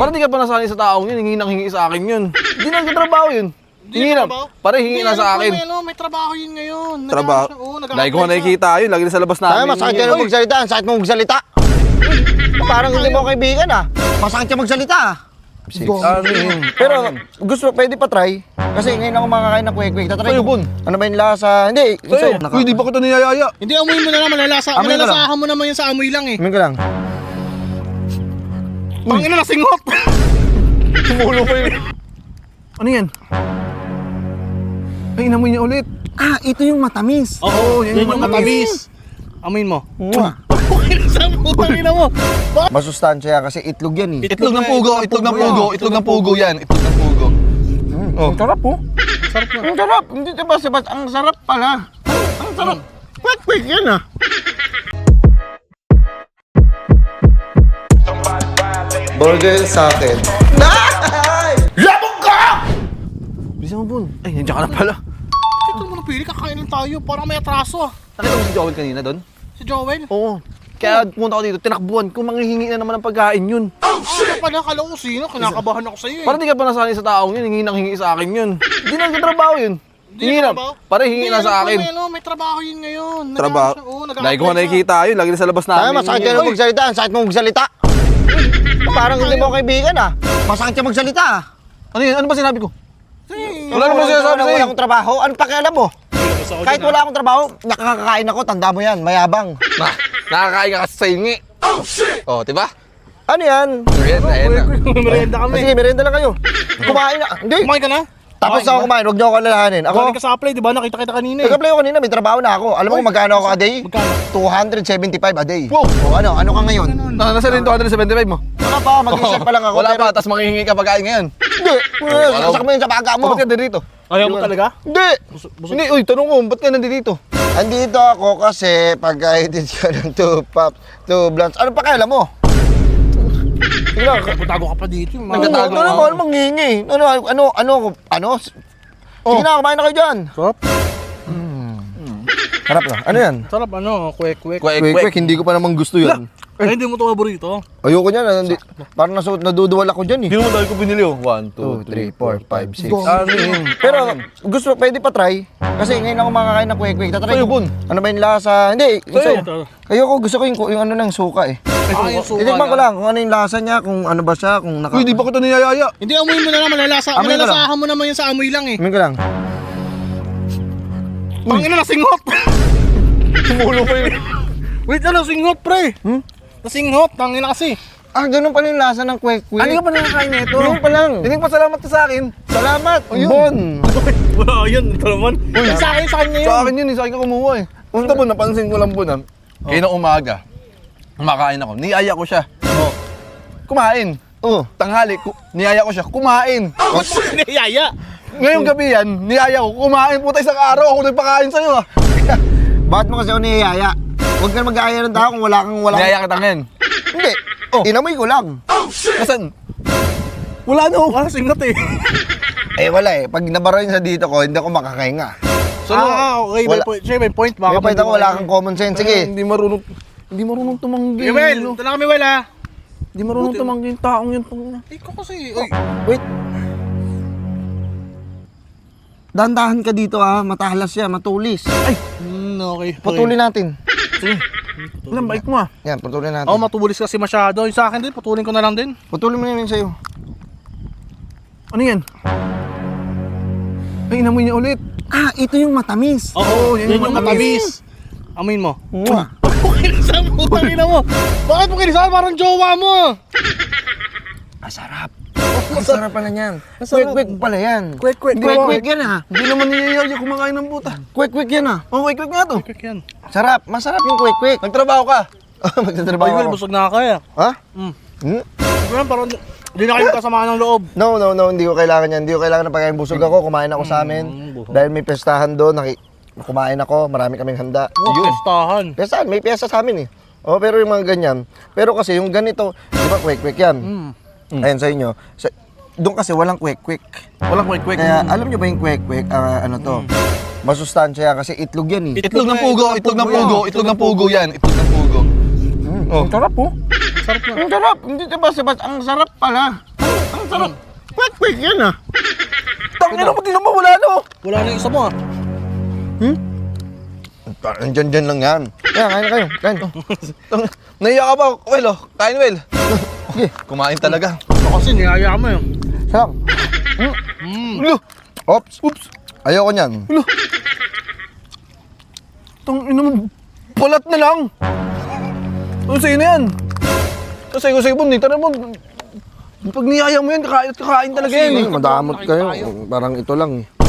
Parang di ka pa nasanay sa taong yun, hingi nang hingi sa akin yun. Hindi na nagtatrabaho yun. Hingi na, parang hingi na sa akin. May trabaho yun ngayon. Trabaho? Lagi ko nakikita yun, lagi na sa labas namin. Ay, masakit ka na magsalita. Ang sakit mo magsalita. Parang hindi mo kaibigan ah. Masakit ka magsalita ah. Ano yun? Pero gusto, pwede pa try. Kasi ngayon ako makakain ng kwek-kwek. Tatry Sa'yo, ko. Bun. Ano ba yung lasa? Hindi. Sa'yo. Uy, di ba kita niyayaya? Hindi, amuyin mo na lang. Amoy ko Malalasahan mo naman yun sa amoy lang eh. Amin ka lang. Pangina na singot. Tumulo pa yun. Ano yan? Ay, inamoy niya ulit. Ah, ito yung matamis. Oo, yan yung matamis. Amuyin mo. Mwah. Sa putang ina mo. Masustansya kasi itlog yan eh. Itlog ng pugo, itlog ng pugo, itlog ng pugo yan. Itlog ng pugo. Ang sarap po. Sarap na. Ang sarap. Hindi sabas-sabas. Ang sarap pala. Ang sarap. Kwek-kwek yan ah. Burger sa akin. Labog ka! Bisa mo, Bun. Ay, nandiyan ka na pala. Ito mo napili, kakain lang tayo. Parang may atraso ah. Nakita mo si Joel kanina doon? Si Joel. Oo. Kaya pumunta ako dito, tinakbuhan ko, manghihingi na naman ng pagkain yun. Ano pala, kala ko sino? Kinakabahan ako sa'yo eh. Parang di ka pa nasanay sa taong yun, hingi nang hingi sa akin yun. Hindi na nagtatrabaho yun. Hingi na, parang hingi na sa akin. May trabaho yun ngayon. Trabaho? Lagi ko nakikita yun, lagi na sa labas namin. Ay, masakit ka na magsalita. Ang sakit mo magsalita. Parang hindi mo kaibigan ah. Masakit ka magsalita ah. Ano yun? Ano ba sinabi ko? Wala naman sinasabi sa'yo. Wala akong trabaho. Ano pakialam mo? Kahit wala akong trabaho, nakakakain ako. Tanda mo yan, mayabang. Nakakain ka kasi sa hingi. Oh, diba? Ano yan? Merienda, ayan na. Merienda kami. Sige, merienda lang kayo. Kumain na. Hindi. Kumain ka na? Tapos ako kumain, huwag niyo ako alalahanin. Galing Ako, ka sa apply, di ba? Nakita kita kanina eh. nag-apply ako kanina, may trabaho na ako. Alam mo kung magkano ako a day? Magkano? 275 a day. Wow! O ano ka ngayon? Nasa rin 275 mo? Wala pa, mag-reset pa lang ako. Wala pero- pa, tapos manghihingi ka pagkain ngayon. Hindi. Sasak mo yun sa baga mo. Ba't ka dito? Ayaw mo talaga? Hindi. Hindi, uy, tanong ko, ba't ka nandito? Andito ako kasi pagka-edit ka ng 2 pops, 2 blunts. Ano pa kailan mo? Sige lang. Putago ka pa dito. Nagtatago Ano ka. naman, manghingi. Ano? Sige na, kumain na kayo dyan. Sarap? Harap na. Ano yan? Sarap ano, kwek-kwek. Kwek-kwek, hindi ko pa naman gusto yan. Ay, hindi mo ito paborito. Ayoko niyan. Parang naduduwal ako dyan eh. Hindi naman dahil ko binili oh. 1, 2, 3, 4, 5, 6. Ano yun? Pero gusto, pwede pa try. Kasi ngayon ako makakain ng kwek-kwek. Tatry Sa'yo, ko. Bun. Ano ba yung lasa? Hindi. Sa'yo. Gusto ko yung ano ng suka eh. Yung suka Titikman ko na. lang kung ano yung lasa niya, kung ano ba siya, kung naka... Uy, di ba kita niyayaya? Hindi, amuyin mo na lang. Amoy ko lang. Malalasahan mo naman yun sa amoy lang eh. Amin ko lang. Pangina na singot. Tumulo pa yun. Wait, ano, singot pre? Nasinghot, tangina kasi. Ah, ganun pala yung lasa ng kwek-kwek. Ano ka ba nakakain nito? Ganun pa lang. Hindi pa salamat ka sa akin. Salamat, Bon. Wala, yun, ito naman. Sa kanya yun. Sa akin yun, sa akin ka kumuha eh. Punta mo, napansin ko lang po na, kaya ng umaga, kumakain ako, niyaya ko siya. Kumain. Oh. Tanghali, niyaya ko siya, kumain. Niyaya. Ngayong gabi yan, niyaya ko, kumain. Puta, isang araw ako nagpakain sa'yo ah. Bakit mo kasi ako niyayaya? Huwag ka mag-aaya ng tao kung wala kang... Niyaya kita ngayon. Hindi. Inamoy ko lang. Nasaan? Wala na Wala singot eh. Eh wala eh. Pag nabara yun sa dito ko, hindi ako makakahinga. So, Okay, may wala. point. Siya, may point. May point ako, wala kang common sense. Sige. Hindi marunong tumanggi. Well, ito na kami, well ha. Hindi marunong tumanggi yung taong yun. Ikaw kasi, uy. Wait. Dandahan ka dito ah. Matalas siya, matulis. Ay, Okay. putulin natin. Sige. Ilang bike mo ah. Yan, putulin natin. Oh, matubulis kasi masyado. Yung sa akin din, putulin ko na lang din. Putulin mo na yun sa'yo. Ano yan? Ay, inamoy niya ulit. Ah, ito yung matamis. Oo, yan yung matamis. Amin mo. Mwah. Kinisan mo, tangina mo. Bakit mo kinisan? Parang jowa mo. Masarap. Masarap pala yan. Masarap. Kwek-kwek pala yan. Kwek-kwek. Kwek-kwek yan ah. Hindi naman niyayaya kumakain ng buta. Kwek-kwek yan ah. Oh, wait nga to. Kwek yan. Sarap. Masarap yung kwek-kwek. Nagtrabaho ka. Magtatrabaho Ay, well, ako. busog na kaya. Ha? Hmm. Hmm? Parang hindi na kayo kasamaan ng loob. No, hindi ko kailangan yan. Hindi ko kailangan ng pagkain. Busog ako, kumain ako sa amin. busog. Dahil may pestahan doon, kumain ako, marami kaming handa. Pestahan. Pestahan, may piyesta sa amin eh. Oh, pero yung mga ganyan. Pero kasi yung ganito, di ba kwek-kwek yan? Ayan sa inyo. Doon kasi walang kwek-kwek. Walang kwek-kwek. Kaya alam nyo ba yung kwek-kwek, ano to? Masustansya kasi itlog yan eh. Itlog ng pugo, itlog ng pugo, itlog ng pugo yan. Itlog ng pugo. Ang sarap po. Sarap na. Ang sarap. Hindi sabas-sabas. Ang sarap pala. Ang sarap. Quick yan ah. Tangin na mo, tingnan mo, wala no. Wala na yung isa mo ah. Andyan lang yan. Kaya, kain na kayo. Kain. Naiyak ka pa, Well, oh. Kain, Well. Sige. Kumain talaga. Ako kasi niyaya mo yun. Sarap. Ulo, Oops. Oops. Ayoko niyan. tangin na mo, balat na lang. Ano sa'yo na yan? Sa'yo mo, nita na mo. Pag niyaya mo yan, kakain talaga yan. Madamot kayo. Parang ito lang eh.